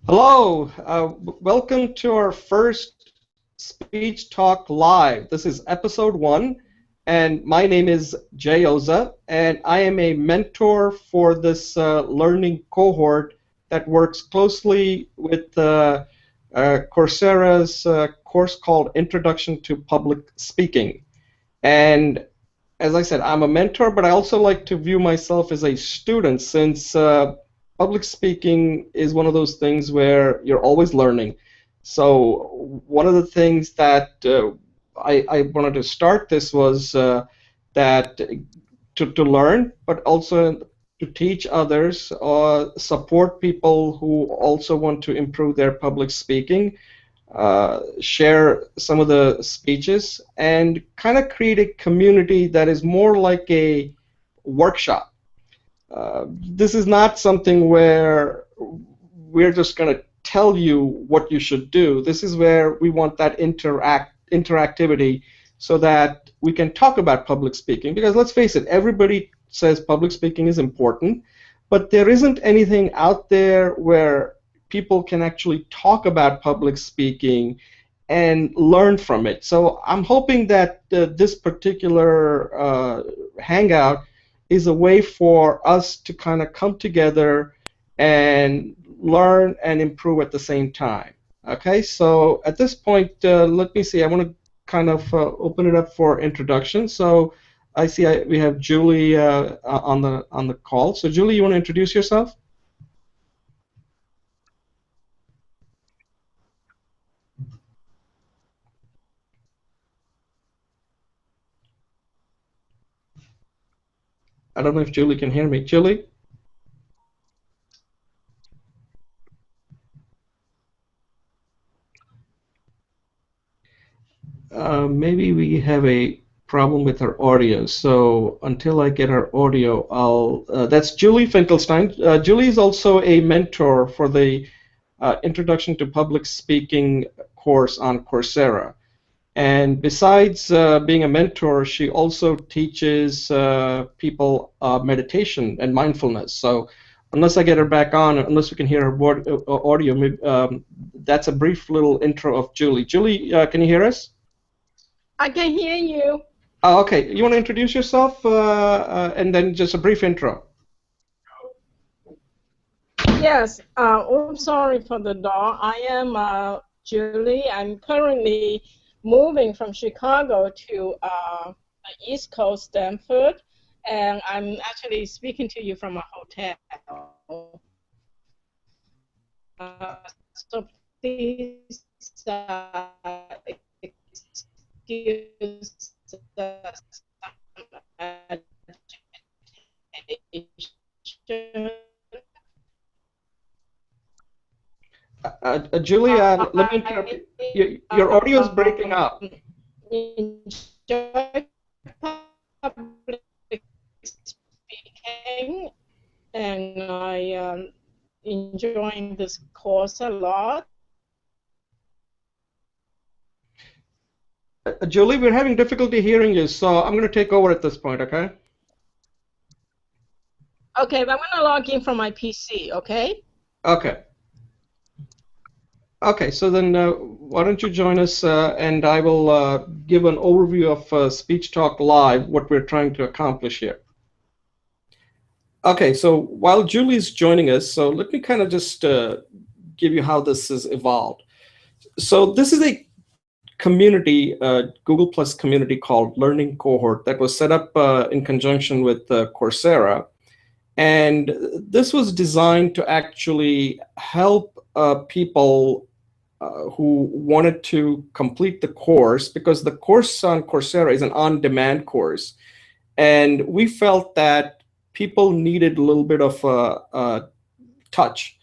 Hello, welcome to our first Speech Talk Live. This is episode 1, and my name is Jay Oza, and I am a mentor for this learning cohort that works closely with Coursera's course called Introduction to Public Speaking. And as I said, I'm a mentor, but I also like to view myself as a student since public speaking is one of those things where you're always learning. So one of the things that I wanted to start this was that to learn, but also to teach others or support people who also want to improve their public speaking, share some of the speeches, and kind of create a community that is more like a workshop. This is not something where we're just going to tell you what you should do. This is where we want that interactivity so that we can talk about public speaking. Because let's face it, everybody says public speaking is important, but there isn't anything out there where people can actually talk about public speaking and learn from it. So I'm hoping that this particular hangout is a way for us to kind of come together and learn and improve at the same time. Okay, so at this point, let me see. I want to kind of open it up for introduction. So I see we have Julie on the call. So Julie, you want to introduce yourself? I don't know if Julie can hear me. Julie? Maybe we have a problem with our audio. So until I get our audio, that's Julie Finklestein. Julie is also a mentor for the Introduction to Public Speaking course on Coursera. And besides being a mentor, she also teaches people meditation and mindfulness. So unless I get her back on, unless we can hear her audio, that's a brief little intro of Julie. Julie, can you hear us? I can hear you. Oh, okay. You want to introduce yourself and then just a brief intro? Yes. I'm sorry for the dog. I am Julie. I'm currently moving from Chicago to the East Coast, Stanford, and I'm actually speaking to you from a hotel. So please excuse the agitation. Julia, let me interrupt you. Your audio is breaking up. Enjoy public speaking, and I am enjoying this course a lot. Julie, we're having difficulty hearing you, so I'm going to take over at this point, okay? Okay, but I'm going to log in from my PC, okay? Okay. Okay, so then why don't you join us and I will give an overview of Speech Talk Live, what we're trying to accomplish here. Okay, so while Julie's joining us, so let me kind of just give you how this has evolved. So this is a community, Google Plus community called Learning Cohort that was set up in conjunction with Coursera. And this was designed to actually help people who wanted to complete the course, because the course on Coursera is an on-demand course. And we felt that people needed a little bit of a touch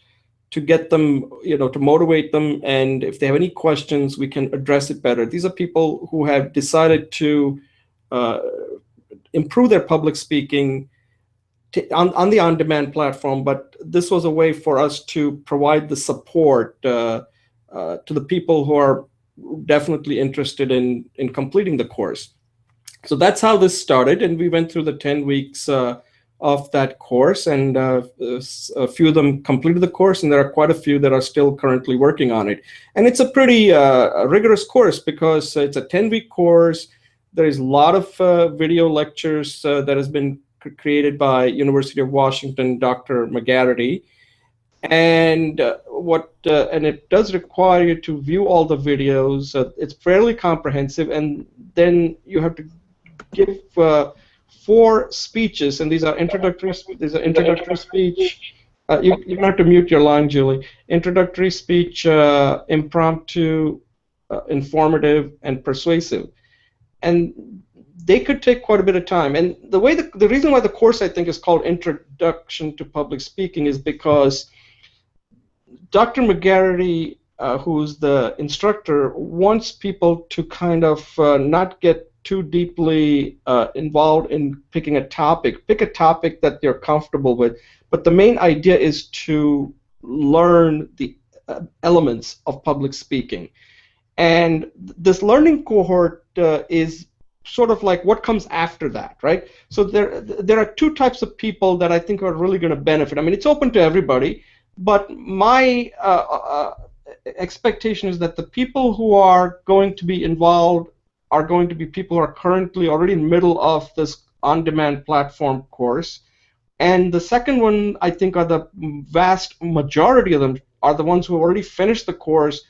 to get them, to motivate them. And if they have any questions, we can address it better. These are people who have decided to improve their public speaking on the on-demand platform, but this was a way for us to provide the support to the people who are definitely interested in completing the course. So that's how this started, and we went through the 10 weeks of that course, and a few of them completed the course, and there are quite a few that are still currently working on it. And it's a pretty rigorous course because it's a 10-week course. There is a lot of video lectures that has been created by University of Washington, Dr. McGarity. And and it does require you to view all the videos. It's fairly comprehensive, and then you have to give 4 speeches, and these are introductory. These are introductory speech. You have to mute your line, Julie. Introductory speech, impromptu, informative, and persuasive, and they could take quite a bit of time. And the reason why the course, I think, is called Introduction to Public Speaking is because Dr. McGarity, who's the instructor, wants people to kind of not get too deeply involved in picking a topic. Pick a topic that you're comfortable with, but the main idea is to learn the elements of public speaking. And this learning cohort is sort of like what comes after that, right? So there are 2 types of people that I think are really going to benefit. I mean, it's open to everybody, but my expectation is that the people who are going to be involved are going to be people who are currently already in the middle of this on-demand platform course. And the second one, I think, are the vast majority of them are the ones who already finished the course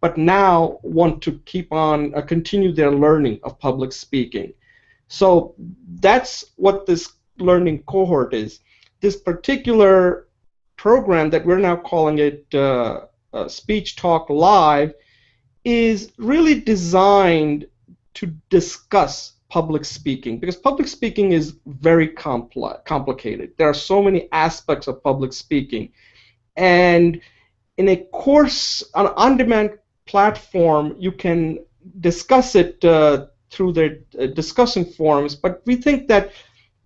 but now want to keep on continue their learning of public speaking. So that's what this learning cohort is. This particular program that we're now calling it Speech Talk Live is really designed to discuss public speaking, because public speaking is very complicated. There are so many aspects of public speaking, and in a course on-demand platform, you can discuss it through their discussion forums, but we think that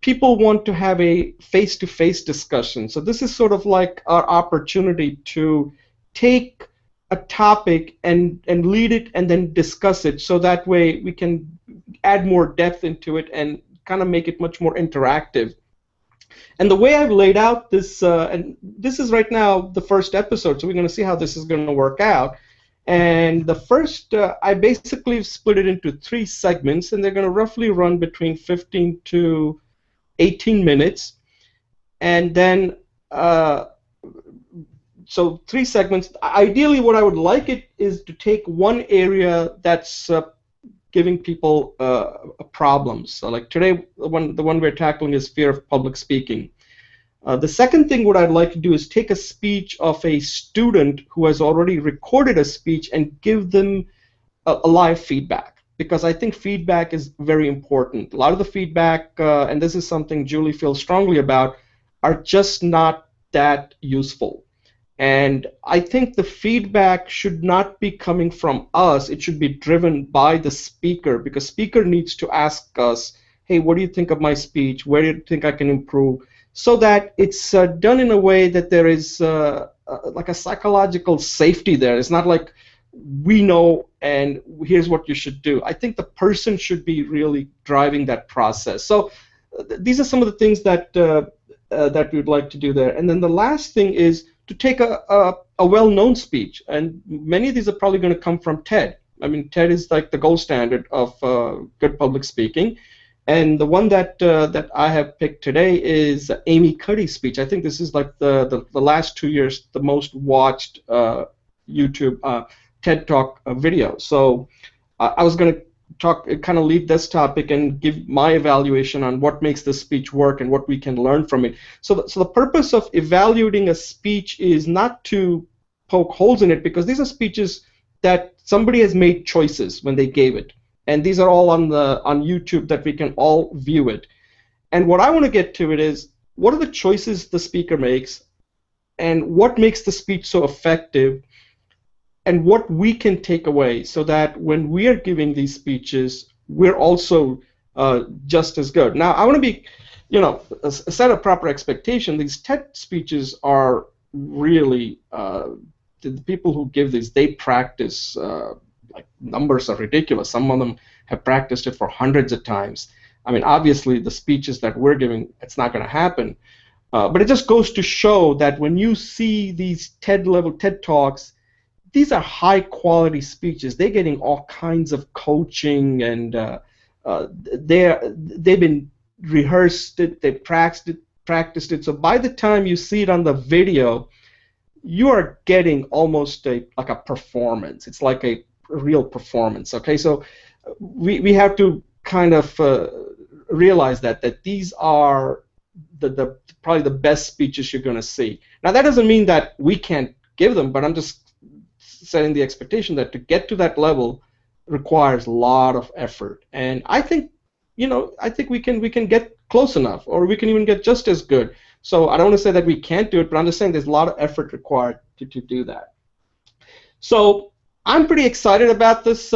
people want to have a face-to-face discussion. So this is sort of like our opportunity to take a topic and lead it and then discuss it, so that way we can add more depth into it and kind of make it much more interactive. And the way I've laid out this, and this is right now the first episode, so we're going to see how this is going to work out. And the first, I basically split it into 3 segments, and they're going to roughly run between 15 to 18 minutes. And then, so 3 segments. Ideally, what I would like it is to take one area that's giving people problems. So like today, the one we're tackling is fear of public speaking. The second thing what I'd like to do is take a speech of a student who has already recorded a speech and give them a live feedback, because I think feedback is very important. A lot of the feedback, and this is something Julie feels strongly about, are just not that useful. And I think the feedback should not be coming from us. It should be driven by the speaker, because speaker needs to ask us, hey, what do you think of my speech? Where do you think I can improve? So that it's done in a way that there is like a psychological safety there. It's not like we know and here's what you should do. I think the person should be really driving that process. So these are some of the things that that we'd like to do there. And then the last thing is to take a well-known speech, and many of these are probably going to come from TED. I mean, TED is like the gold standard of good public speaking. And the one that that I have picked today is Amy Cuddy's speech. I think this is like the last 2 years the most watched YouTube TED Talk video. So I was going to kind of lead this topic and give my evaluation on what makes this speech work and what we can learn from it. So the purpose of evaluating a speech is not to poke holes in it, because these are speeches that somebody has made choices when they gave it. And these are all on YouTube that we can all view it. And what I want to get to it is, what are the choices the speaker makes, and what makes the speech so effective, and what we can take away, so that when we are giving these speeches, we're also just as good. Now, I want to be, set a proper expectation. These TED speeches are really, the people who give these, they practice. Like numbers are ridiculous. Some of them have practiced it for hundreds of times. I mean, obviously, the speeches that we're giving, it's not going to happen. But it just goes to show that when you see these TED-level TED Talks, these are high-quality speeches. They're getting all kinds of coaching, and they've been rehearsed it, they've practiced it. So by the time you see it on the video, you are getting almost like a performance. It's like a real performance. Okay, so we have to kind of realize that these are the probably the best speeches you're going to see. Now that doesn't mean that we can't give them, but I'm just setting the expectation that to get to that level requires a lot of effort. And I think, I think we can get close enough, or we can even get just as good. So I don't want to say that we can't do it, but I'm just saying there's a lot of effort required to do that. So I'm pretty excited about this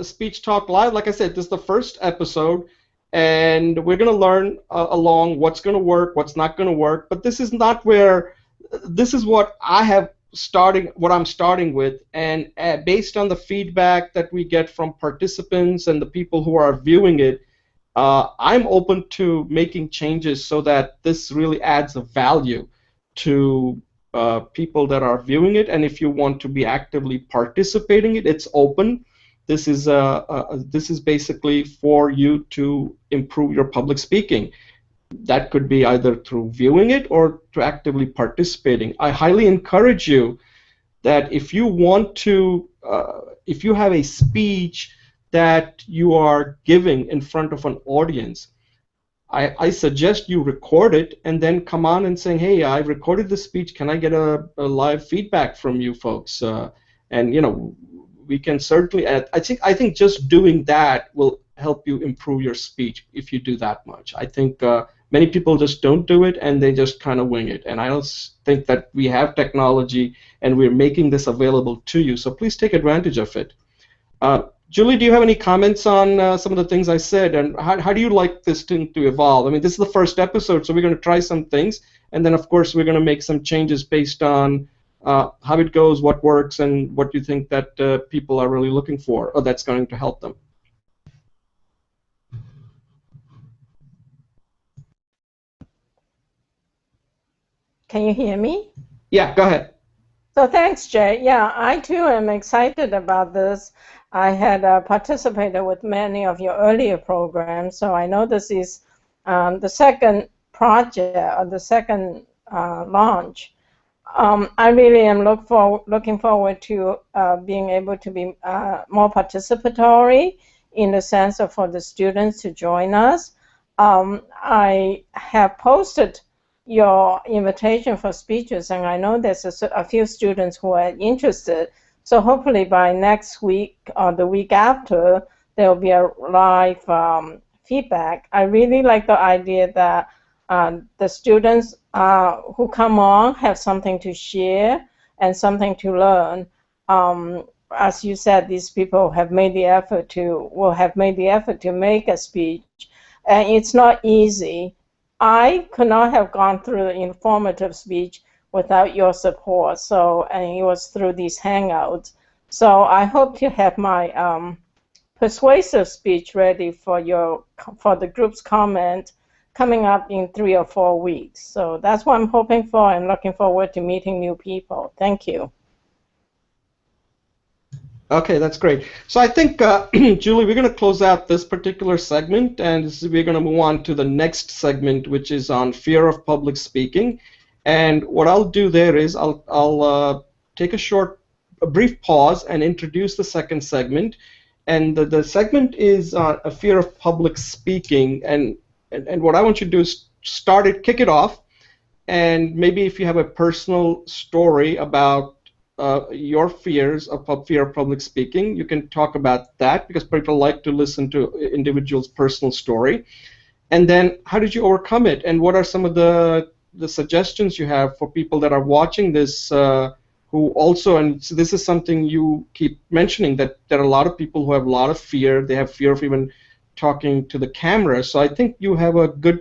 Speech Talk Live. Like I said, this is the first episode, and we're going to learn along what's going to work, what's not going to work. But this is not where, this is what I'm starting with, and based on the feedback that we get from participants and the people who are viewing it, I'm open to making changes so that this really adds a value to people that are viewing it. And if you want to be actively participating in it, it's open. This is basically for you to improve your public speaking. That could be either through viewing it or to actively participating. I highly encourage you that if you want to, if you have a speech that you are giving in front of an audience, I suggest you record it and then come on and saying, hey, I recorded the speech, can I get a live feedback from you folks? And we can certainly, I think just doing that will help you improve your speech if you do that much. I think many people just don't do it, and they just kind of wing it. And I don't think that we have technology and we're making this available to you, so please take advantage of it. Julie, do you have any comments on some of the things I said, and how do you like this thing to evolve? I mean, this is the first episode, so we're going to try some things, and then, of course, we're going to make some changes based on how it goes, what works, and what you think that people are really looking for, or that's going to help them. Can you hear me? Yeah, go ahead. So thanks, Jay. Yeah, I too am excited about this. I had participated with many of your earlier programs, so I know this is the second project, or the second launch. I really am looking forward to being able to be more participatory in the sense of for the students to join us. I have posted your invitation for speeches, and I know there's a few students who are interested. So hopefully by next week or the week after, there will be a live feedback. I really like the idea that the students who come on have something to share and something to learn. As you said, these people have made the effort to make a speech, and it's not easy. I could not have gone through the informative speech without your support. And it was through these hangouts. So I hope to have my persuasive speech ready for the group's comment coming up in 3 or 4 weeks. So that's what I'm hoping for, and looking forward to meeting new people. Thank you. Okay, that's great. So I think, Julie, we're going to close out this particular segment, and we're going to move on to the next segment, which is on fear of public speaking. And what I'll do there is I'll take a brief pause and introduce the second segment. And the segment is a fear of public speaking. And what I want you to do is kick it off. And maybe if you have a personal story about your fear of public speaking, you can talk about that, because people like to listen to individuals' personal story. And then how did you overcome it? And what are some of the suggestions you have for people that are watching this who also, and so this is something you keep mentioning, that there are a lot of people who have a lot of fear. They have fear of even talking to the camera. So I think you have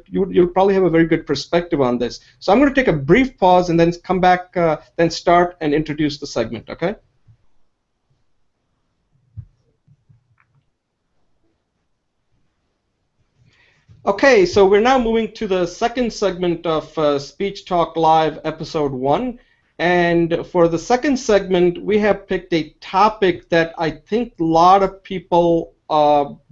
you'll probably have a very good perspective on this. So I'm going to take a brief pause and then come back, then start and introduce the segment, okay? Okay, so we're now moving to the second segment of Speech Talk Live Episode 1. And for the second segment, we have picked a topic that I think a lot of people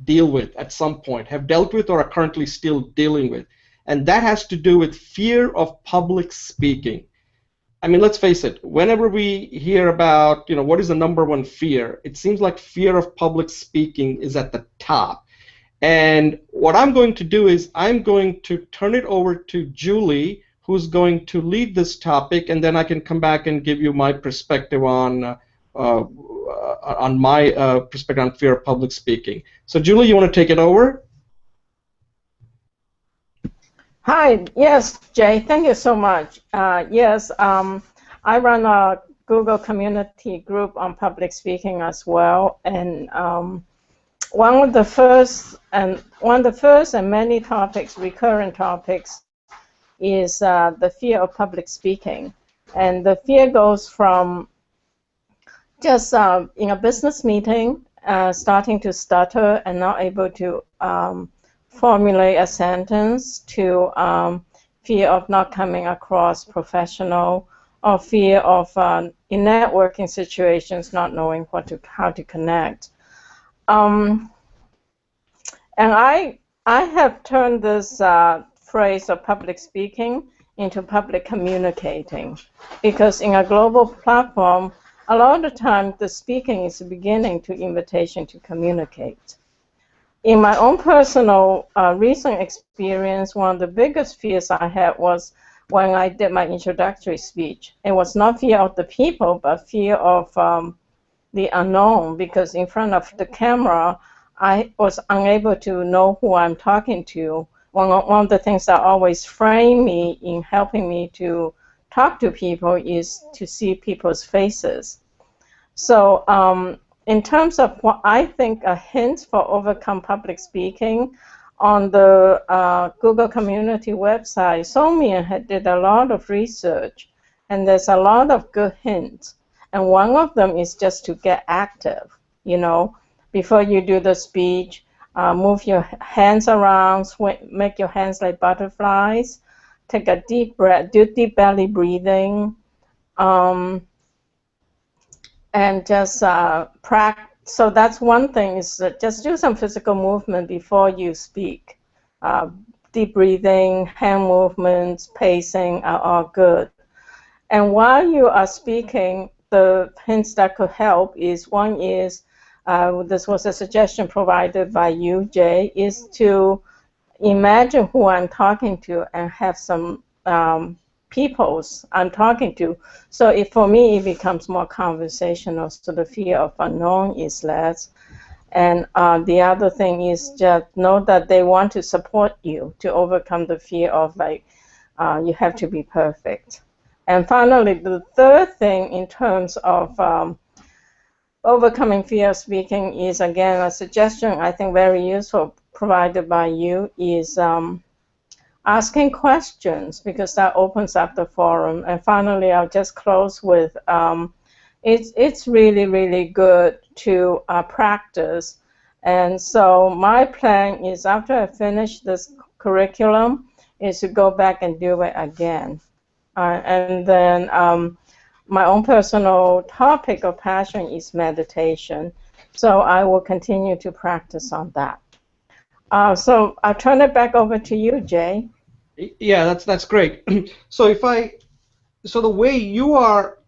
deal with at some point, have dealt with, or are currently still dealing with. And that has to do with fear of public speaking. I mean, let's face it, whenever we hear about, what is the number one fear, it seems like fear of public speaking is at the top. And what I'm going to do is I'm going to turn it over to Julie, who's going to lead this topic, and then I can come back and give you my perspective on my perspective on fear of public speaking. So Julie, you want to take it over? Hi, yes, Jay, thank you so much. Yes, I run a Google community group on public speaking as well, and one of the first and many topics, recurrent topics, is the fear of public speaking. And the fear goes from just in a business meeting, starting to stutter and not able to formulate a sentence, to fear of not coming across professional, or fear of in networking situations not knowing how to connect. And I have turned this phrase of public speaking into public communicating, because in a global platform, a lot of the time the speaking is the beginning to invitation to communicate. In my own personal recent experience, one of the biggest fears I had was when I did my introductory speech. It was not fear of the people, but fear of the unknown, because in front of the camera, I was unable to know who I'm talking to. One of the things that always frame me in helping me to talk to people is to see people's faces. So in terms of what I think a hint for overcome public speaking, on the Google community website, Somian did a lot of research, and there's a lot of good hints. And one of them is just to get active, before you do the speech, move your hands around, make your hands like butterflies, take a deep breath, do deep belly breathing, and just practice. So that's one thing, is just do some physical movement before you speak. Deep breathing, hand movements, pacing are all good. And while you are speaking, the hints that could help is, one is, this was a suggestion provided by you, Jay, is to imagine who I'm talking to and have some peoples I'm talking to. So for me, it becomes more conversational, so the fear of unknown is less. And the other thing is just know that they want to support you to overcome the fear of you have to be perfect. And finally, the third thing in terms of overcoming fear of speaking is, again, a suggestion I think very useful provided by you, is asking questions, because that opens up the forum. And finally, I'll just close with it's really, really good to practice. And so my plan is, after I finish this curriculum, is to go back and do it again. And then my own personal topic of passion is meditation. So I will continue to practice on that. So I'll turn it back over to you, Jay. Yeah, that's great. So so the way you are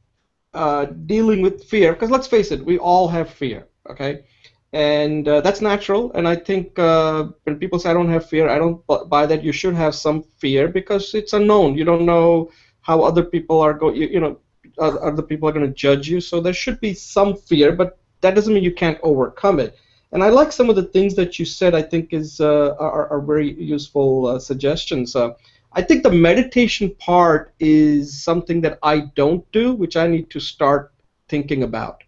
dealing with fear, because let's face it, we all have fear, okay? And that's natural. And I think when people say I don't have fear, I don't buy that. You should have some fear, because it's unknown. You don't know how other people are going. Other people are going to judge you. So there should be some fear, but that doesn't mean you can't overcome it. And I like some of the things that you said. I think are very useful suggestions. I think the meditation part is something that I don't do, which I need to start thinking about.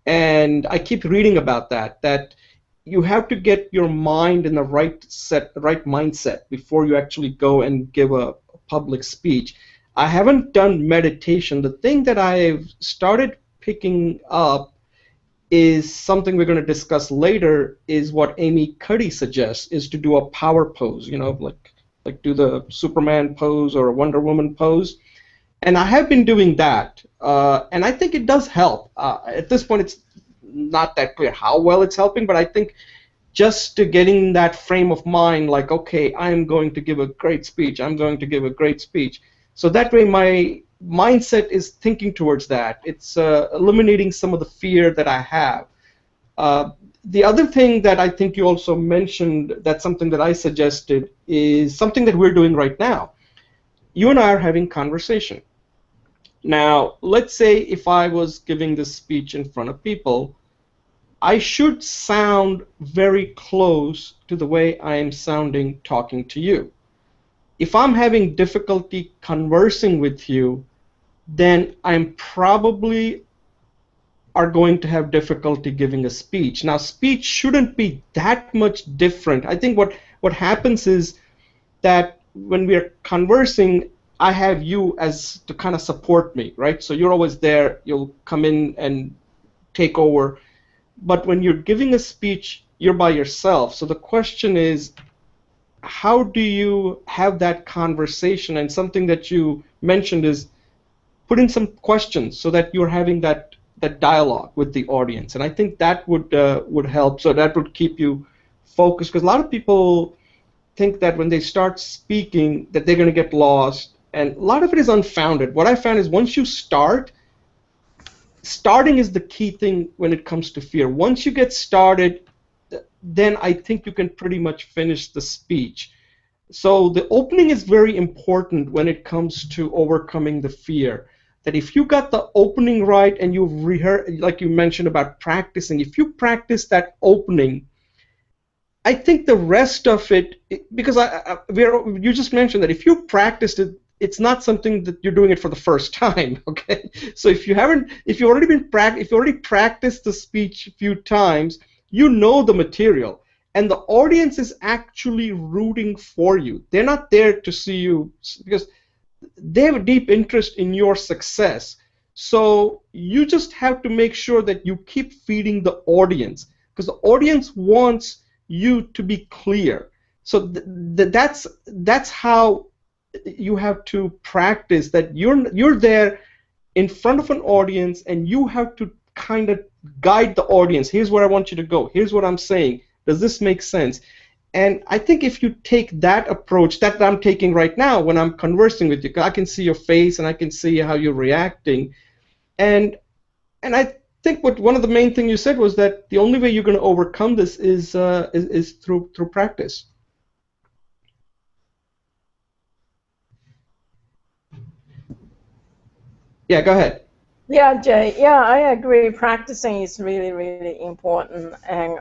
And I keep reading about that you have to get your mind in the right mindset before you actually go and give a public speech. I haven't done meditation. The thing that I've started picking up is something we're going to discuss later, is what Amy Cuddy suggests, is to do a power pose, like do the Superman pose or a Wonder Woman pose. And I have been doing that, and I think it does help. At this point, it's not that clear how well it's helping, but I think just to getting that frame of mind, like, okay, I'm going to give a great speech, I'm going to give a great speech. So that way my mindset is thinking towards that. It's eliminating some of the fear that I have. The other thing that I think you also mentioned, that's something that I suggested, is something that we're doing right now. You and I are having conversation. Now, let's say if I was giving this speech in front of people, I should sound very close to the way I am sounding talking to you. If I'm having difficulty conversing with you, then I'm probably are going to have difficulty giving a speech. Now, speech shouldn't be that much different. I think what happens is that when we are conversing, I have you as to kind of support me, right? So you're always there, you'll come in and take over. But when you're giving a speech, you're by yourself. So the question is, how do you have that conversation? And something that you mentioned is put in some questions so that you're having that dialogue with the audience. And I think that would help. So that would keep you focused, because a lot of people think that when they start speaking that they're going to get lost, and a lot of it is unfounded. What I found is once you starting is the key thing when it comes to fear. Once you get started, then I think you can pretty much finish the speech. So the opening is very important when it comes to overcoming the fear. That if you got the opening right and you rehearse, like you mentioned about practicing, if you practice that opening, I think the rest of it, because you just mentioned that if you practiced it, it's not something that you're doing it for the first time, okay? So if you already practiced the speech a few times, you know the material, and the audience is actually rooting for you. They're not there to see you because they have a deep interest in your success. So you just have to make sure that you keep feeding the audience, because the audience wants you to be clear. So that's how you have to practice, that you're there in front of an audience and you have to kind of guide the audience. Here's where I want you to go. Here's what I'm saying. Does this make sense? And I think if you take that approach that I'm taking right now when I'm conversing with you, I can see your face and I can see how you're reacting. And I think one of the main things you said was that the only way you're going to overcome this is through practice. Yeah, go ahead. Yeah, Jay. Yeah, I agree. Practicing is really, really important. And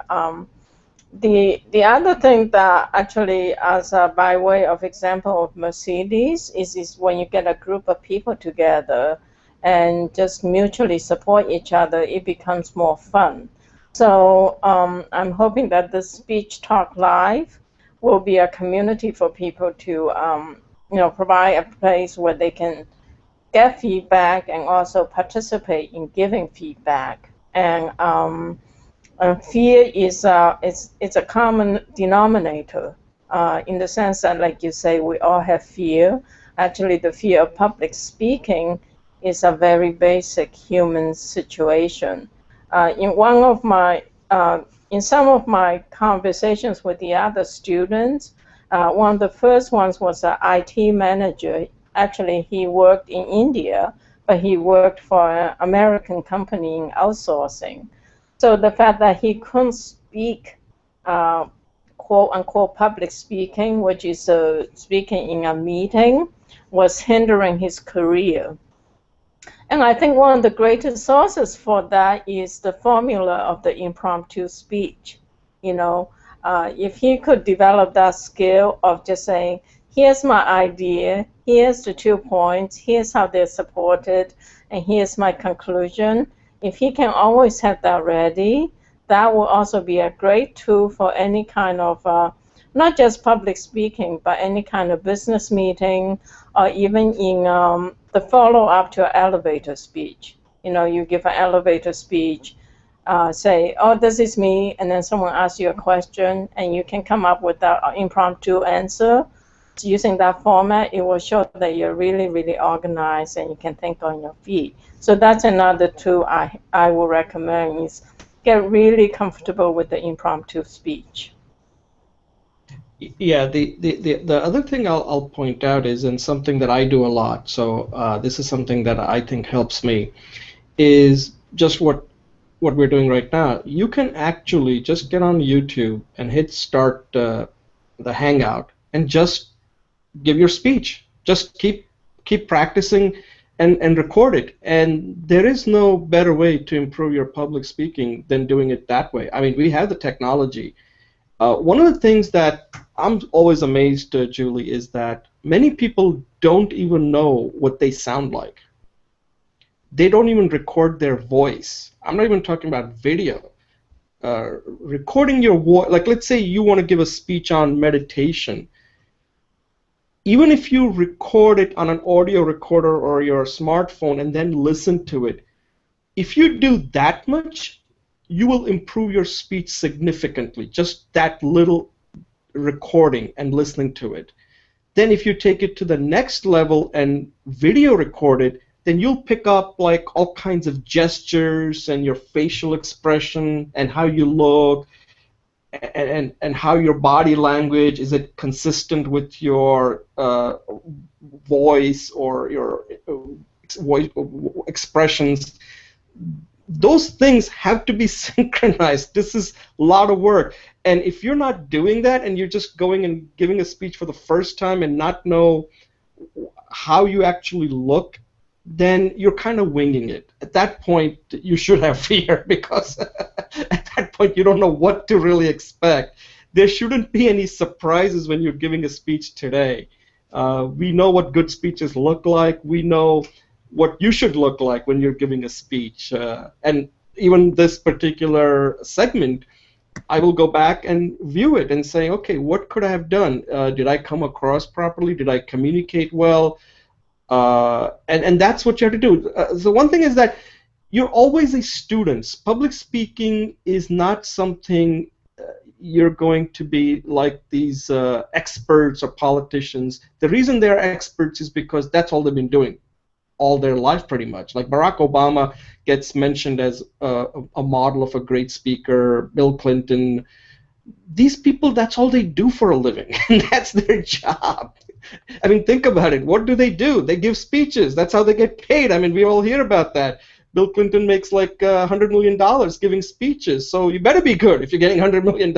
the other thing that actually, as by way of example of Mercedes, is when you get a group of people together and just mutually support each other, it becomes more fun. So I'm hoping that the Speech Talk Live will be a community for people to, provide a place where they can get feedback and also participate in giving feedback. And fear is it's a common denominator in the sense that, like you say, we all have fear. Actually, the fear of public speaking is a very basic human situation. In some of my conversations with the other students, one of the first ones was an IT manager. Actually, he worked in India, but he worked for an American company in outsourcing. So the fact that he couldn't speak, quote unquote, public speaking, which is speaking in a meeting, was hindering his career. And I think one of the greatest sources for that is the formula of the impromptu speech. If he could develop that skill of just saying, here's my idea, here's the 2 points, here's how they're supported, and here's my conclusion. If he can always have that ready, that will also be a great tool for any kind of, not just public speaking, but any kind of business meeting, or even in the follow-up to an elevator speech. You give an elevator speech, say, oh, this is me, and then someone asks you a question, and you can come up with that impromptu answer. Using that format, it will show that you're really, really organized and you can think on your feet. So that's another tool I will recommend is get really comfortable with the impromptu speech. Yeah, the other thing I'll point out is, and something that I do a lot, so this is something that I think helps me, is just what we're doing right now. You can actually just get on YouTube and hit start the Hangout and just give your speech. Just keep practicing and record it. And there is no better way to improve your public speaking than doing it that way. I mean, we have the technology. One of the things that I'm always amazed, Julie, is that many people don't even know what they sound like. They don't even record their voice. I'm not even talking about video. Recording your voice, like let's say you want to give a speech on meditation. Even if you record it on an audio recorder or your smartphone and then listen to it, if you do that much, you will improve your speech significantly, just that little recording and listening to it. Then if you take it to the next level and video record it, then you'll pick up like all kinds of gestures and your facial expression and how you look and how your body language, is it consistent with your voice or your voice expressions. Those things have to be synchronized. This is a lot of work. And if you're not doing that and you're just going and giving a speech for the first time and not know how you actually look, then you're kind of winging it. At that point, you should have fear because at that point you don't know what to really expect. There shouldn't be any surprises when you're giving a speech today. We know what good speeches look like. We know what you should look like when you're giving a speech. And even this particular segment, I will go back and view it and say, okay, what could I have done? Did I come across properly? Did I communicate well? And that's what you have to do. The one thing is that you're always a student. Public speaking is not something you're going to be like these experts or politicians. The reason they're experts is because that's all they've been doing all their life pretty much. Like Barack Obama gets mentioned as a model of a great speaker, Bill Clinton. These people, that's all they do for a living, and that's their job. I mean, think about it. What do? They give speeches. That's how they get paid. I mean, we all hear about that. Bill Clinton makes like $100 million giving speeches, so you better be good if you're getting $100 million.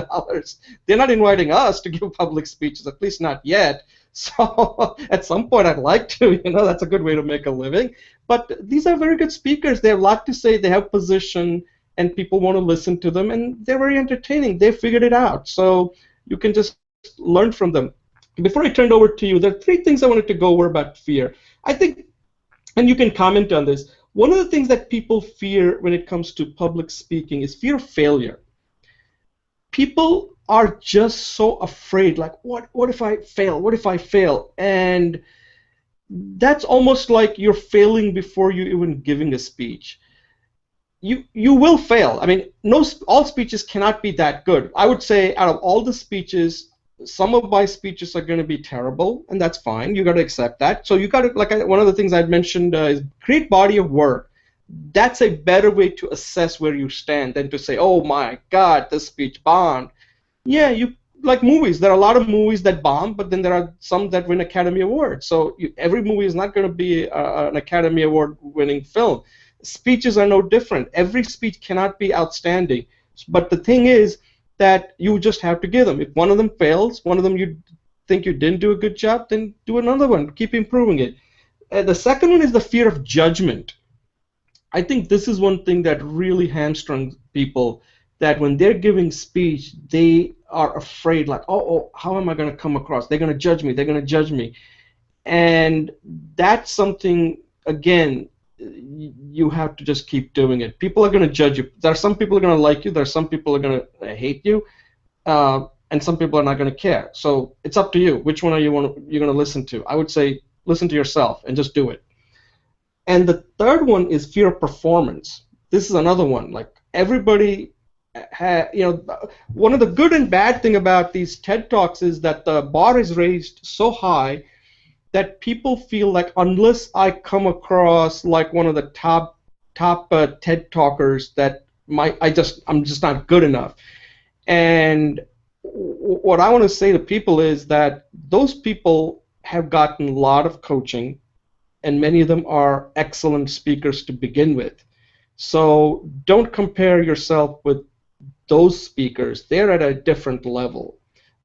They're not inviting us to give public speeches, at least not yet. So at some point I'd like to, that's a good way to make a living. But these are very good speakers. They have a lot to say. They have position, and people want to listen to them, and they're very entertaining. They figured it out. So you can just learn from them. Before I turn it over to you, there are 3 things I wanted to go over about fear. I think, and you can comment on this, one of the things that people fear when it comes to public speaking is fear of failure. People are just so afraid, like, what if I fail? What if I fail? And that's almost like you're failing before you even giving a speech. You will fail. I mean, all speeches cannot be that good. I would say out of all the speeches, some of my speeches are going to be terrible, and that's fine. You got to accept that. So you got to, one of the things I'd mentioned is create body of work. That's a better way to assess where you stand than to say, oh my God, this speech bombed. Yeah, you like movies. There are a lot of movies that bomb, but then there are some that win Academy Awards. So every movie is not going to be an Academy Award winning film. Speeches are no different. Every speech cannot be outstanding. But the thing is that you just have to give them. If one of them fails, one of them you think you didn't do a good job, then do another one. Keep improving it. The second one is the fear of judgment. I think this is one thing that really hamstrings people, that when they're giving speech, they are afraid, like, oh, how am I going to come across? They're going to judge me. They're going to judge me. And that's something, again, you have to just keep doing it. People are going to judge you. There are some people who are going to like you. There are some people who are going to hate you. And some people are not going to care. So it's up to you. Which one are you're going to listen to? I would say listen to yourself and just do it. And the third one is fear of performance. This is another one. Like, everybody one of the good and bad thing about these TED Talks is that the bar is raised so high that people feel like unless I come across like one of the top TED talkers, that I'm just not good enough. And what I want to say to people is that those people have gotten a lot of coaching, and many of them are excellent speakers to begin with. So don't compare yourself with those speakers. They're at a different level.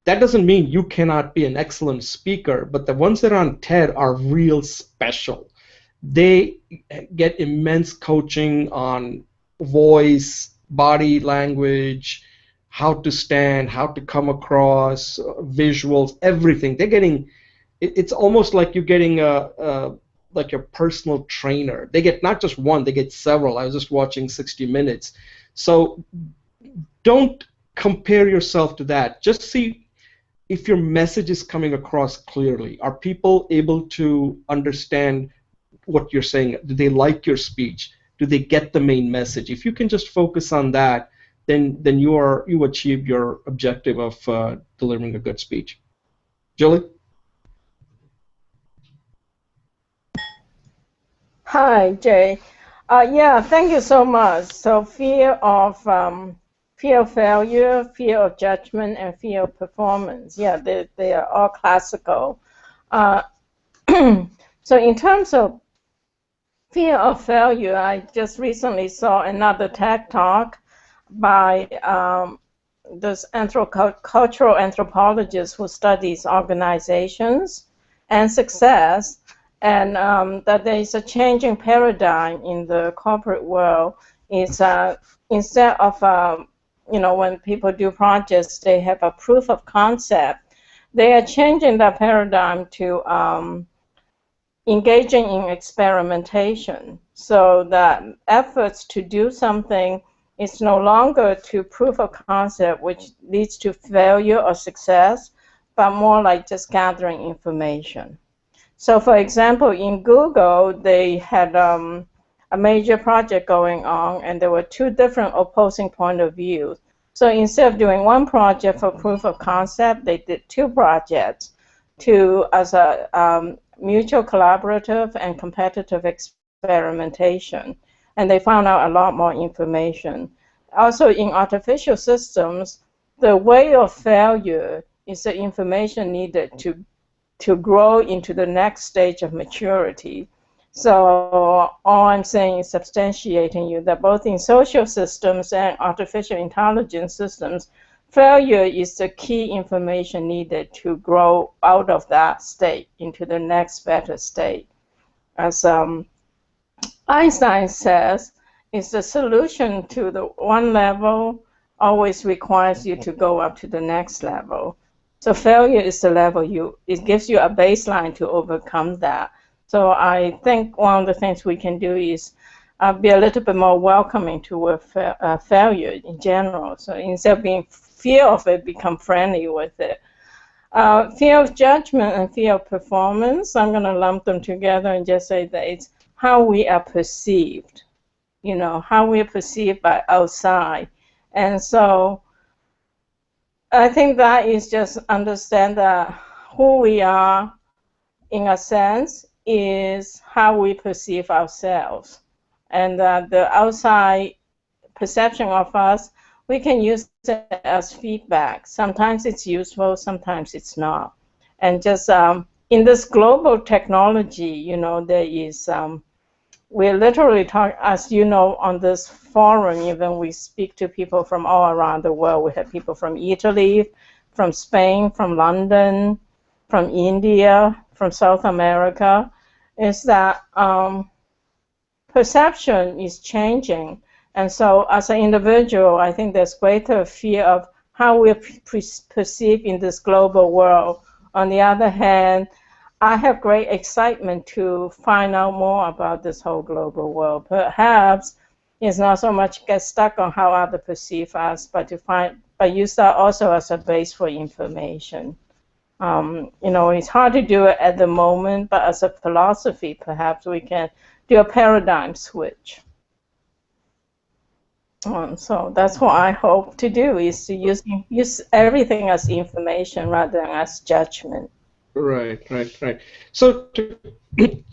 That doesn't mean you cannot be an excellent speaker, but the ones that are on TED are real special. They get immense coaching on voice, body language, how to stand, how to come across, visuals, everything. They're getting, it's almost like you're getting like your personal trainer. They get not just one, they get several. I was just watching 60 Minutes. So don't compare yourself to that. Just see if your message is coming across clearly. Are people able to understand what you're saying? Do they like your speech? Do they get the main message? If you can just focus on that, then you achieved your objective of delivering a good speech. Julie? Hi, Jay. Yeah, thank you so much. So fear of failure, fear of judgment, and fear of performance. Yeah, they are all classical. So in terms of fear of failure, I just recently saw another TED Talk by this cultural anthropologist who studies organizations and success, and that there is a changing paradigm in the corporate world. Is instead of when people do projects, they have a proof of concept. They are changing the paradigm to engaging in experimentation, so that efforts to do something is no longer to proof of concept, which leads to failure or success, but more like just gathering information. So for example, in Google, they had a major project going on, and there were two different opposing point of views. So instead of doing one project for proof of concept, they did two projects as a mutual collaborative and competitive experimentation. And they found out a lot more information. Also, in artificial systems, the way of failure is the information needed to grow into the next stage of maturity. So all I'm saying is substantiating you that both in social systems and artificial intelligence systems, failure is the key information needed to grow out of that state into the next better state. As Einstein says, is the solution to the one level always requires you to go up to the next level. So failure is the level it gives you a baseline to overcome that. So I think one of the things we can do is be a little bit more welcoming toward failure in general. So instead of being fear of it, become friendly with it. Fear of judgment and fear of performance, I'm going to lump them together and just say that it's how we are perceived, how we are perceived by outside. And so I think that is just understand that who we are, in a sense, is how we perceive ourselves. And the outside perception of us, we can use it as feedback. Sometimes it's useful, sometimes it's not. And just in this global technology, there is, we're literally talking, as you know, on this forum, even we speak to people from all around the world. We have people from Italy, from Spain, from London, from India, from South America, is that perception is changing. And so as an individual, I think there's greater fear of how we're perceived in this global world. On the other hand, I have great excitement to find out more about this whole global world. Perhaps it's not so much get stuck on how others perceive us, but use that also as a base for information. It's hard to do it at the moment, but as a philosophy, perhaps we can do a paradigm switch. So that's what I hope to do, is to use everything as information rather than as judgment. Right, right, right. So,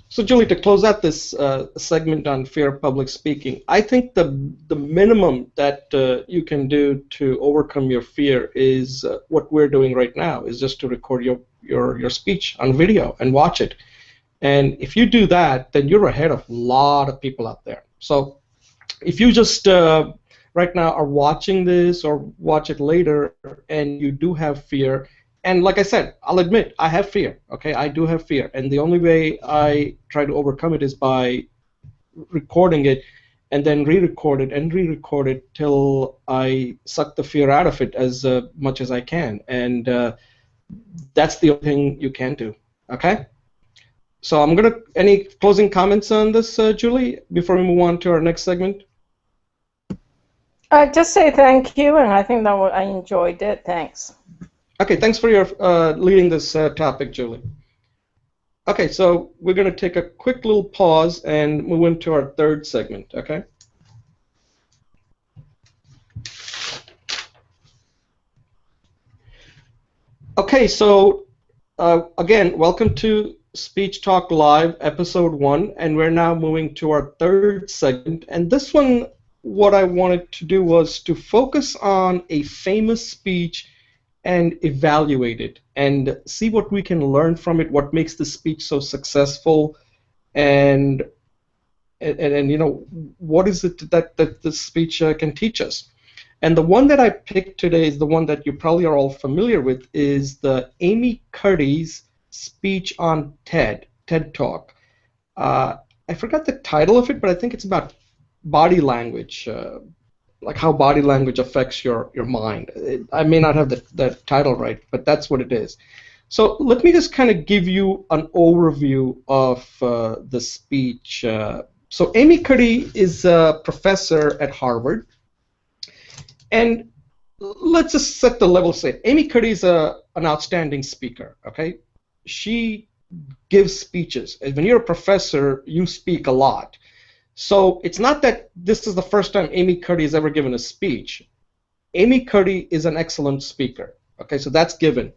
so Julie, to close out this segment on fear of public speaking, I think the minimum that you can do to overcome your fear is what we're doing right now, is just to record your speech on video and watch it. And if you do that, then you're ahead of a lot of people out there. So if you just right now are watching this or watch it later and you do have fear, and like I said, I'll admit I have fear. Okay, I do have fear, and the only way I try to overcome it is by recording it and then re-record it and re-record it till I suck the fear out of it as much as I can, and that's the only thing you can do. Okay. So I'm gonna. Any closing comments on this, Julie, before we move on to our next segment? Just say thank you, and I think that I enjoyed it. Thanks. Okay, thanks for your leading this topic, Julie. Okay, so we're going to take a quick little pause and move into our third segment, okay? Okay, so again, welcome to Speech Talk Live, Episode 1, and we're now moving to our third segment. And this one, what I wanted to do was to focus on a famous speech and evaluate it and see what we can learn from it, what makes the speech so successful, and you know, what is it that the speech can teach us. And the one that I picked today is the one that you probably are all familiar with, is the Amy Cuddy's speech on TED Talk. I forgot the title of it, but I think it's about body language, like how body language affects your mind. I may not have the title right, but that's what it is. So let me just kind of give you an overview of the speech. So Amy Cuddy is a professor at Harvard, and let's just set the level straight. Amy Cuddy is an outstanding speaker. Okay, she gives speeches. And when you're a professor, you speak a lot. So it's not that this is the first time Amy Cuddy has ever given a speech. Amy Cuddy is an excellent speaker. Okay, so that's given.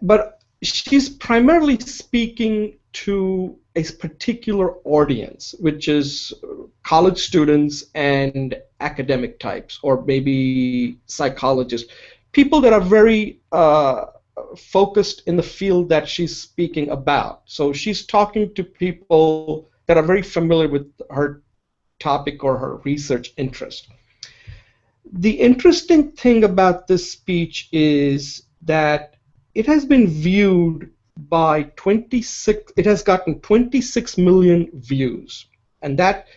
But she's primarily speaking to a particular audience, which is college students and academic types, or maybe psychologists, people that are very focused in the field that she's speaking about. So she's talking to people that are very familiar with her topic or her research interest. The interesting thing about this speech is that it has been viewed by 26, it has gotten 26 million views. And that,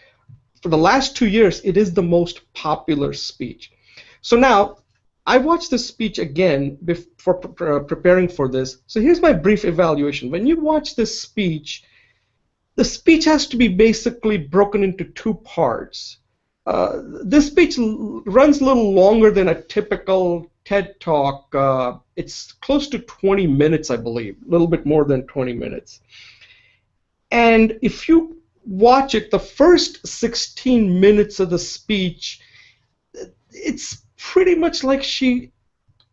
for the last 2 years, it is the most popular speech. So now, I watched this speech again before preparing for this. So here's my brief evaluation. When you watch this speech, the speech has to be basically broken into two parts. This speech runs a little longer than a typical TED Talk. It's close to 20 minutes, I believe, a little bit more than 20 minutes. And if you watch it, the first 16 minutes of the speech, it's pretty much like she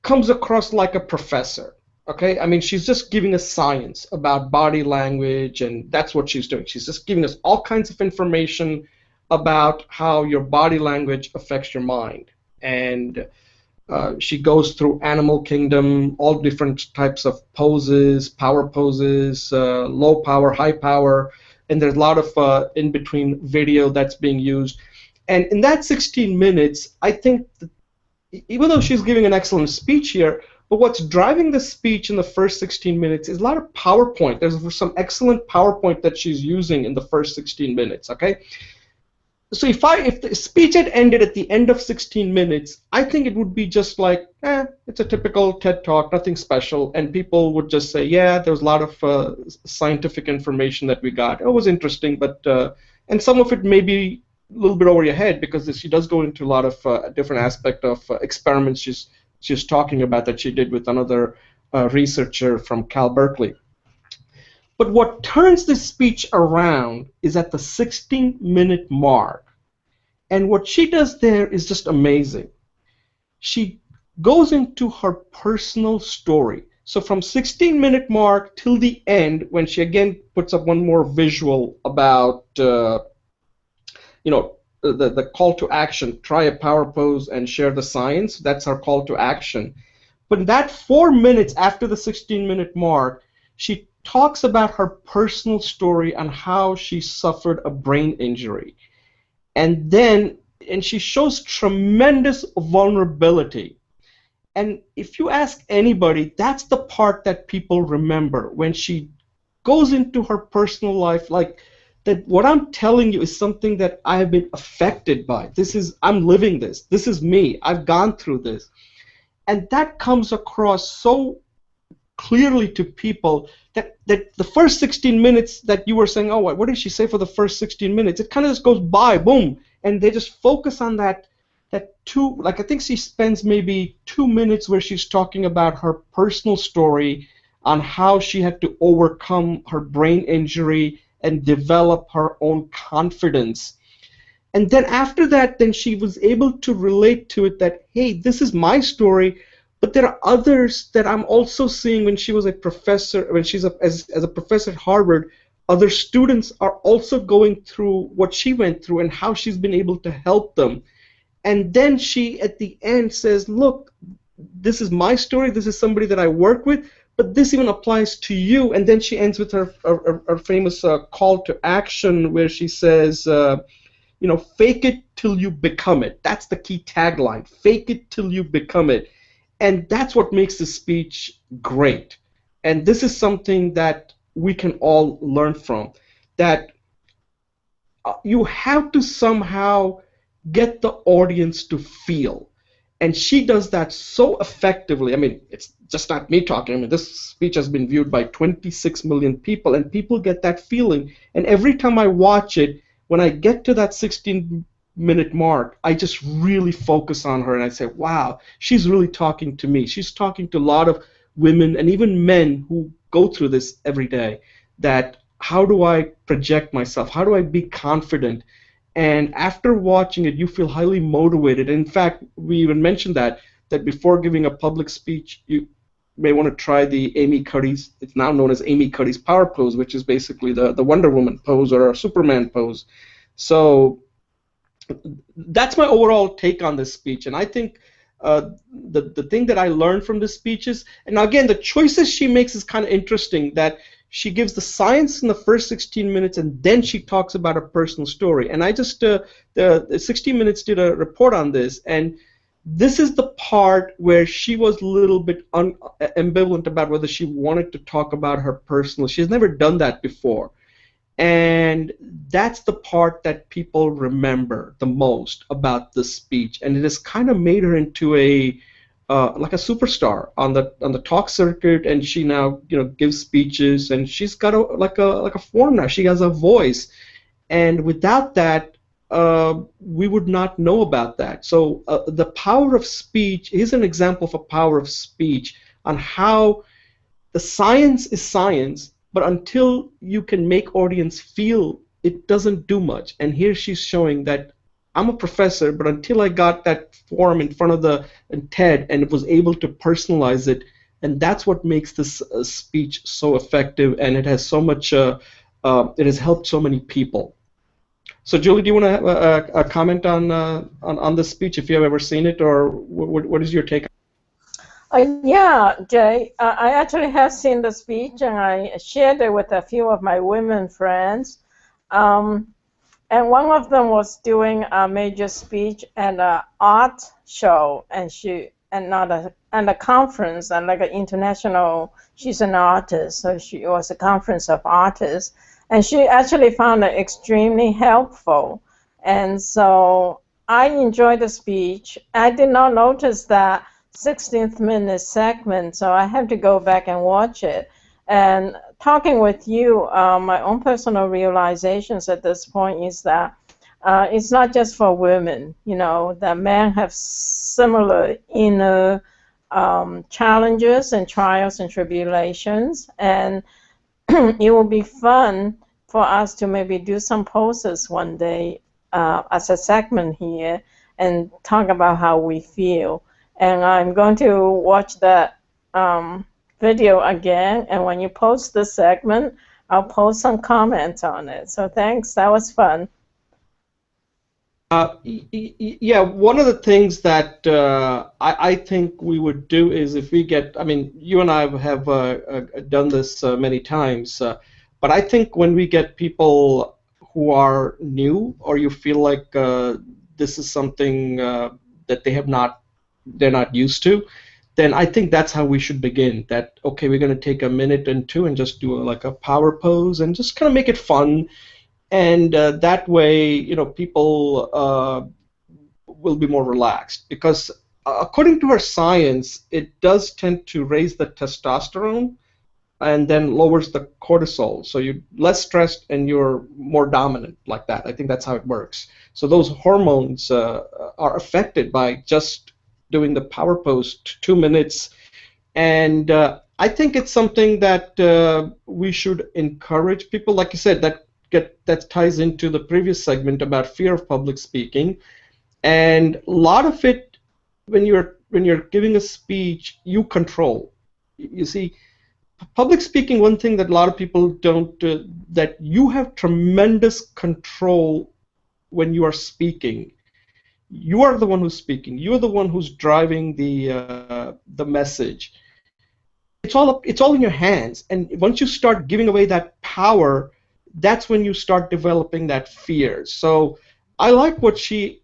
comes across like a professor. Okay, I mean, she's just giving us science about body language, and that's what she's doing. She's just giving us all kinds of information about how your body language affects your mind. And she goes through animal kingdom, all different types of poses, power poses, low power, high power, and there's a lot of in-between video that's being used. And in that 16 minutes, I think that even though she's giving an excellent speech here, but what's driving the speech in the first 16 minutes is a lot of PowerPoint. There's some excellent PowerPoint that she's using in the first 16 minutes, okay? So if the speech had ended at the end of 16 minutes, I think it would be just like, it's a typical TED Talk, nothing special, and people would just say, yeah, there was a lot of scientific information that we got. It was interesting, but and some of it may be a little bit over your head, because she does go into a lot of different aspects of experiments she's talking about that she did with another researcher from Cal Berkeley. But what turns this speech around is at the 16-minute mark. And what she does there is just amazing. She goes into her personal story. So from 16-minute mark till the end, when she again puts up one more visual about, you know, the call to action, try a power pose and share the science. That's her call to action. But in that 4 minutes after the 16-minute mark, she talks about her personal story and how she suffered a brain injury. And she shows tremendous vulnerability. And if you ask anybody, that's the part that people remember when she goes into her personal life, like that what I'm telling you is something that I have been affected by. I'm living this. This is me. I've gone through this. And that comes across so clearly to people that the first 16 minutes that you were saying, oh, what did she say for the first 16 minutes? It kind of just goes by, boom, and they just focus on that two, like I think she spends maybe 2 minutes where she's talking about her personal story on how she had to overcome her brain injury and develop her own confidence. And then after that, then she was able to relate to it that, hey, this is my story, but there are others that I'm also seeing when she was a professor, when she's as a professor at Harvard, other students are also going through what she went through and how she's been able to help them. And then she, at the end, says, look, this is my story, this is somebody that I work with, but this even applies to you. And then she ends with her famous call to action where she says, fake it till you become it. That's the key tagline, fake it till you become it. And that's what makes the speech great. And this is something that we can all learn from, that you have to somehow get the audience to feel. And she does that so effectively. I mean, it's just not me talking. I mean, this speech has been viewed by 26 million people, and people get that feeling. And every time I watch it, when I get to that 16-minute mark, I just really focus on her, and I say, wow, she's really talking to me. She's talking to a lot of women and even men who go through this every day, that how do I project myself? How do I be confident? And after watching it, you feel highly motivated. In fact, we even mentioned that before giving a public speech, you may want to try the Amy Cuddy's, it's now known as Amy Cuddy's power pose, which is basically the Wonder Woman pose or a Superman pose. So that's my overall take on this speech. And I think the thing that I learned from this speech is, and again, the choices she makes is kind of interesting, that she gives the science in the first 16 minutes and then she talks about her personal story. And I just, the 16 Minutes did a report on this, and this is the part where she was a little bit ambivalent about whether she wanted to talk about her personal. She's never done that before. And that's the part that people remember the most about the speech, and it has kind of made her into a like a superstar on the talk circuit. And she now gives speeches, and she's got a form now. She has a voice, and without that, we would not know about that. So the power of speech is an example of a power of speech on how the science is science, but until you can make audience feel, it doesn't do much. And here she's showing that I'm a professor, but until I got that form in front of the TED and was able to personalize it, and that's what makes this speech so effective, and it has so much, it has helped so many people. So Julie, do you want to have a comment on this speech, if you have ever seen it, or what is your take? Yeah, Jay, I actually have seen the speech, and I shared it with a few of my women friends. And one of them was doing a major speech at an art show, and a conference, and like an international. She's an artist, so it was a conference of artists, and she actually found it extremely helpful. And so I enjoyed the speech. I did not notice that 16th minute segment, so I have to go back and watch it. And talking with you, my own personal realizations at this point is that it's not just for women. That men have similar inner challenges and trials and tribulations, and it will be fun for us to maybe do some poses one day as a segment here and talk about how we feel. And I'm going to watch that video again, and when you post the segment, I'll post some comments on it. So thanks, that was fun. Yeah, one of the things that I think we would do is if we get, I mean, you and I have done this many times, but I think when we get people who are new, or you feel like this is something that they're not used to, then I think that's how we should begin. That, okay, we're going to take a minute and two and just do like a power pose and just kind of make it fun. And that way, people will be more relaxed because according to our science, it does tend to raise the testosterone and then lowers the cortisol. So you're less stressed and you're more dominant like that. I think that's how it works. So those hormones are affected by just doing the power pose 2 minutes. And I think it's something that we should encourage people. Like you said, that ties into the previous segment about fear of public speaking. And a lot of it, when you're giving a speech, you control. You see, public speaking, one thing that a lot of people don't, that you have tremendous control when you are speaking. You are the one who's speaking. You're the one who's driving the message. It's all in your hands. And once you start giving away that power, that's when you start developing that fear. So I like what she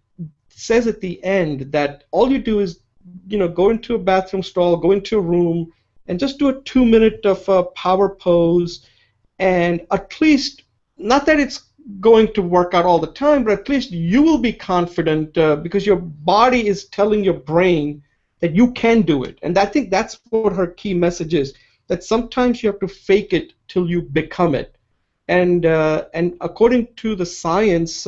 says at the end, that all you do is, go into a bathroom stall, go into a room, and just do a 2 minute of a power pose, and at least, not that it's going to work out all the time, but at least you will be confident because your body is telling your brain that you can do it. And I think that's what her key message is, that sometimes you have to fake it till you become it. And according to the science,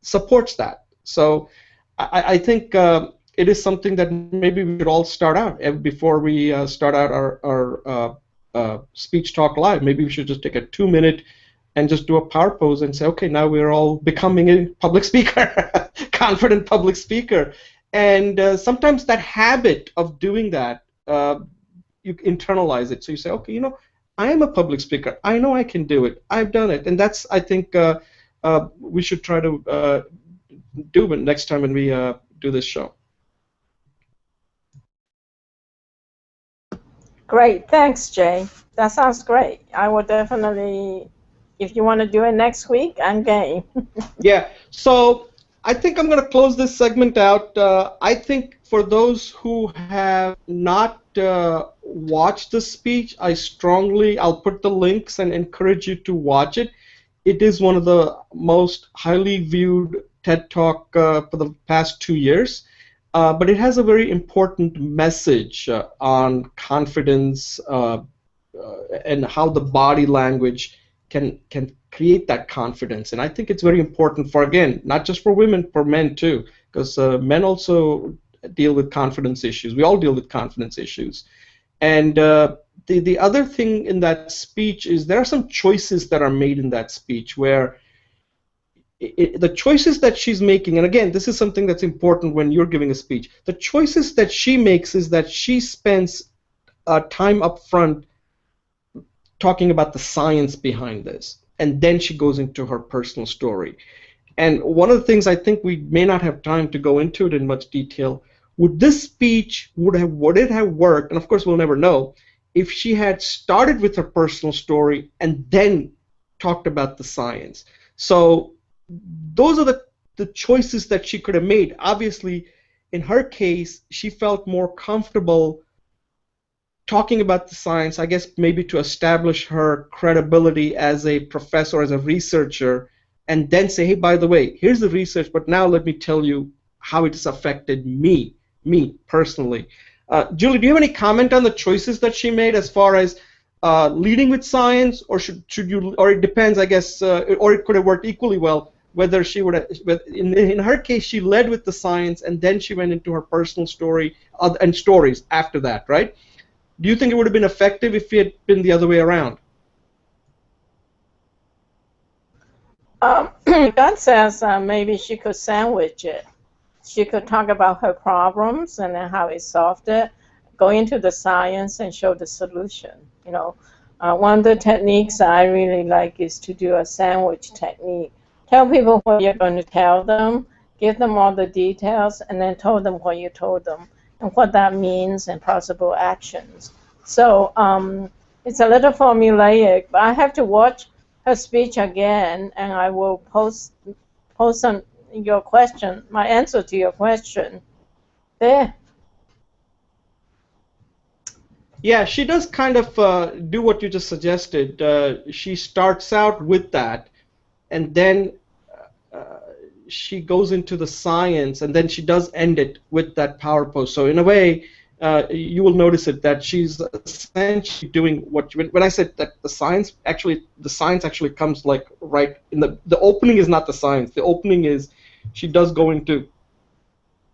supports that. So I think it is something that maybe we should all start out before we start out our speech talk live. Maybe we should just take a 2 minute and just do a power pose and say, okay, now we're all becoming a public speaker, confident public speaker. And sometimes that habit of doing that, you internalize it. So you say, okay, I am a public speaker. I know I can do it. I've done it. And that's, I think, we should try to do it next time when we do this show. Great. Thanks, Jay. That sounds great. I will definitely, if you want to do it next week, I'm game. Yeah. So I think I'm going to close this segment out. I think for those who have not watched the speech, I'll put the links and encourage you to watch it. It is one of the most highly viewed TED Talk for the past 2 years, but it has a very important message on confidence and how the body language can create that confidence. And I think it's very important for, again, not just for women, for men too, because men also deal with confidence issues. We all deal with confidence issues. And the other thing in that speech is there are some choices that are made in that speech where the choices that she's making, and again, this is something that's important when you're giving a speech, the choices that she makes is that she spends time up front talking about the science behind this, and then she goes into her personal story. And one of the things, I think we may not have time to go into it in much detail, would this speech, would it have worked, and of course we'll never know, if she had started with her personal story and then talked about the science. So those are the choices that she could have made. Obviously, in her case, she felt more comfortable talking about the science, I guess maybe to establish her credibility as a professor, as a researcher, and then say, hey, by the way, here's the research, but now let me tell you how it has affected me personally. Julie, do you have any comment on the choices that she made as far as leading with science, or should you, or it depends, I guess, or it could have worked equally well, whether she would have, in her case, she led with the science and then she went into her personal story and stories after that, right? Do you think it would have been effective if it had been the other way around? God says maybe she could sandwich it. She could talk about her problems and then how he solved it, go into the science and show the solution. One of the techniques I really like is to do a sandwich technique. Tell people what you're going to tell them, give them all the details, and then tell them what you told them and what that means and possible actions. So it's a little formulaic, but I have to watch her speech again, and I will post on your question, my answer to your question there. Yeah, she does kind of do what you just suggested. She starts out with that, and then uh, she goes into the science, and then she does end it with that power pose. So in a way, you will notice it that she's essentially doing what when I said that the science actually comes like right in the opening is not the science. The opening is she does go into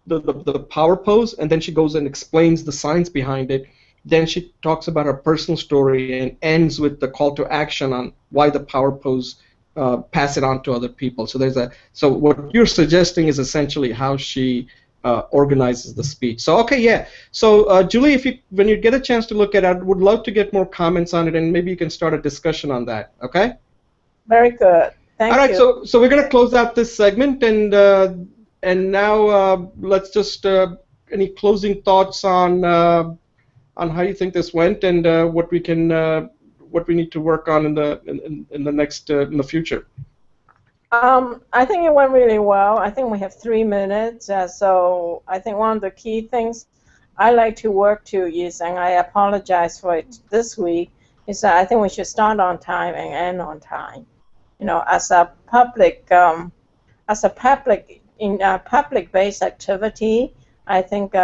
the power pose, and then she goes and explains the science behind it. Then she talks about her personal story and ends with the call to action on why the power pose, pass it on to other people. So what you're suggesting is essentially how she organizes the speech. So okay, yeah. So Julie, when you get a chance to look at it, I would love to get more comments on it, and maybe you can start a discussion on that. Okay. Very good. Thank you. All right. So we're going to close out this segment, and now let's just any closing thoughts on how you think this went and what we need to work on in the future. I think it went really well. I think we have 3 minutes, so I think one of the key things I like to work to is, and I apologize for it this week, is that I think we should start on time and end on time. As a public-based activity, I think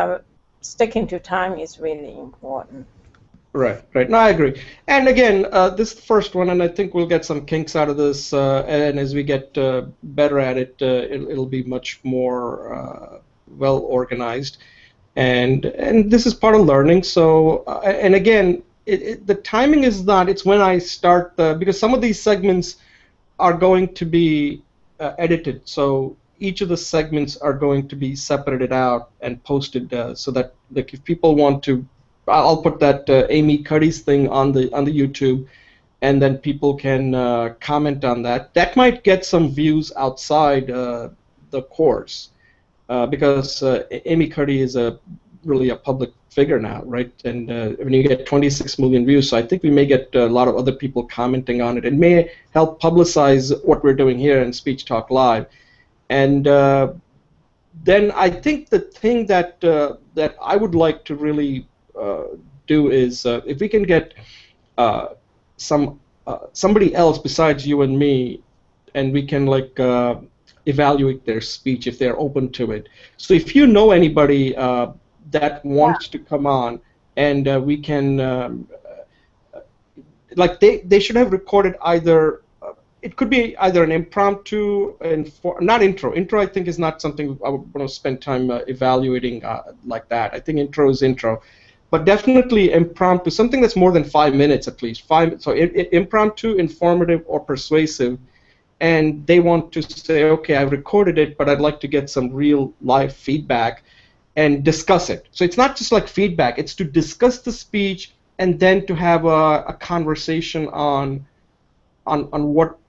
sticking to time is really important. Right. No, I agree. And again, this is the first one, and I think we'll get some kinks out of this. And as we get better at it, it'll be much more well organized. And this is part of learning. So, and again, the timing is not. It's when I start because some of these segments are going to be edited. So each of the segments are going to be separated out and posted so that like if people want to, I'll put that Amy Cuddy's thing on the YouTube, and then people can comment on that. That might get some views outside the course because Amy Cuddy is really a public figure now, right? And when you get 26 million views, so I think we may get a lot of other people commenting on it. It may help publicize what we're doing here in Speech Talk Live. And then I think the thing that I would like to really do is if we can get somebody else besides you and me, and we can like evaluate their speech if they're open to it. So if you know anybody that wants to come on, and we can like they should have recorded either. It could be either an impromptu and not intro. Intro, I think, is not something I would want to spend time evaluating like that. I think intro is intro, but definitely impromptu, something that's more than 5 minutes at least. So impromptu, informative, or persuasive, and they want to say, okay, I've recorded it, but I'd like to get some real live feedback and discuss it. So it's not just like feedback; it's to discuss the speech and then to have a conversation on what.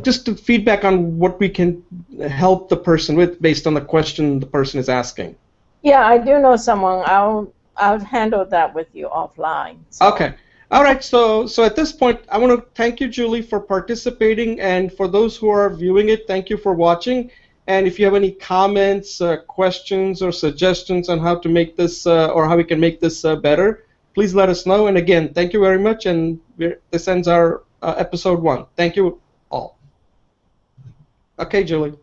Just to feedback on what we can help the person with based on the question the person is asking. Yeah, I do know someone. I'll handle that with you offline. So. Okay. All right. So at this point, I want to thank you, Julie, for participating, and for those who are viewing it, thank you for watching. And if you have any comments, questions, or suggestions on how to make this or how we can make this better, please let us know. And again, thank you very much. And this ends our episode 1. Thank you all. Okay, Julie.